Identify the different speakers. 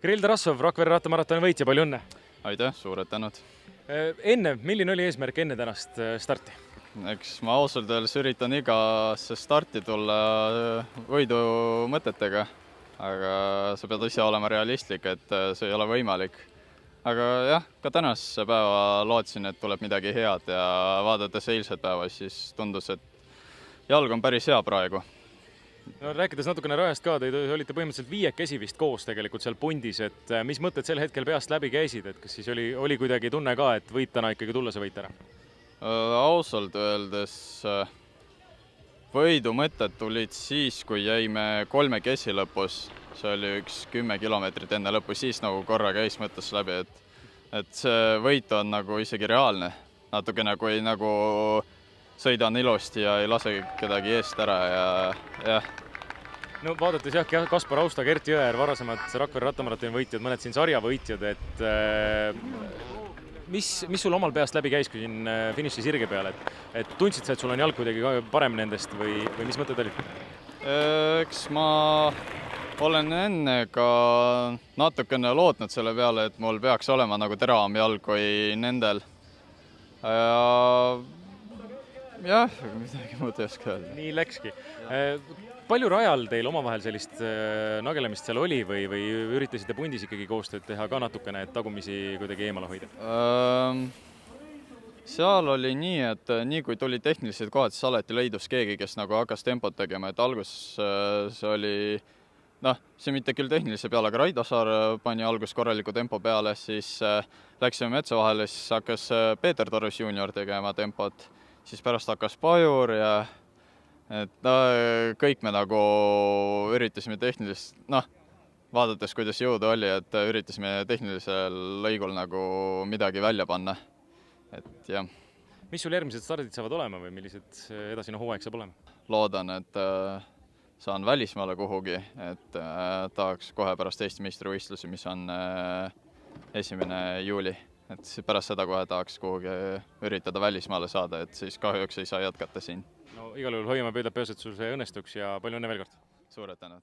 Speaker 1: Kirill Tarassov, Rakvere rattamaratoni võitja, palju õnne!
Speaker 2: Aitäh, suured tänud!
Speaker 1: Enne, milline oli eesmärk enne tänast starti?
Speaker 2: Eks ma ausalt öeldes üritan igasse starti tulla võidu mõtetega, aga sa pead ise olema realistlik, et see ei ole võimalik. Aga jah, ka tänase päeva lootsin, et tuleb midagi head ja vaadates eilset päeva, siis tundus, et jalg on päris hea praegu.
Speaker 1: No, rääkides natukene rajast ka, te olite põhimõtteliselt viiekesi vist koos tegelikult seal pundis, et mis mõtted sel hetkel peast läbi käisid, et kas siis oli kuidagi tunne ka, et võit täna ikkagi tulla see võit ära?
Speaker 2: Ausalt öeldes võidu mõtted tulid siis, kui jäime kolmekesi lõpus. See oli üks 10 kilomeetrit enne lõppu, siis nagu korra käis mõttes läbi, et see võit on nagu isegi reaalne. Natukene kui nagu sõidan ilusti ja ei lase kedagi eest ära ja jah.
Speaker 1: No vaadates jah, Kaspar Austa, Gert Jõer, varasemad Rakvere rattamaratoni võitjad, mõned siin sarjavõitjad, et mis sul omal peast läbi käis, kui siin finiši sirge peal, et tundsid sa, et sul on jalg kuidagi parem nendest või mis mõtted olid?
Speaker 2: Eks ma olen enne ka natukene lootnud selle peale, et mul peaks olema nagu teravam jalg kui nendel. Jah, midagi muud ei oska öelda.
Speaker 1: Nii läkski. Palju rajal teil omavahel sellist nagelemist seal oli või üritasite pundis ikkagi koostööd teha ka natukene, et tagumisi kuidagi eemale hoida?
Speaker 2: Seal oli nii, et nii kui tuli tehnilised kohad, siis alati leidus keegi, kes nagu hakkas tempot tegema, et alguses see oli, see mitte küll tehnilise peale, aga Raido Saar pani algus korraliku tempo peale, siis läksime metsa vahele, siis hakkas Peeter Torus junior tegema tempot, siis pärast hakkas Pajur ja kõik me nagu üritasime tehnilist, vaadates, kuidas jõudu oli, et üritasime tehnilisel lõigul nagu midagi välja panna. Et jah.
Speaker 1: Mis sul järgmised stardid saavad olema või millised edasine hooaeg saab olema?
Speaker 2: Loodan, et saan välismaale kuhugi, et tahaks kohe pärast Eesti meistrivõistlusi, mis on 1. juuli. Et pärast seda kohe tahaks kuhugi üritada välismaale saada, et siis kahjuks ei saa jätkata siin.
Speaker 1: No igal juhul hoiame pöidlad peos, et sul see õnnestuks ja palju õnne veel kord!
Speaker 2: Suured tänud!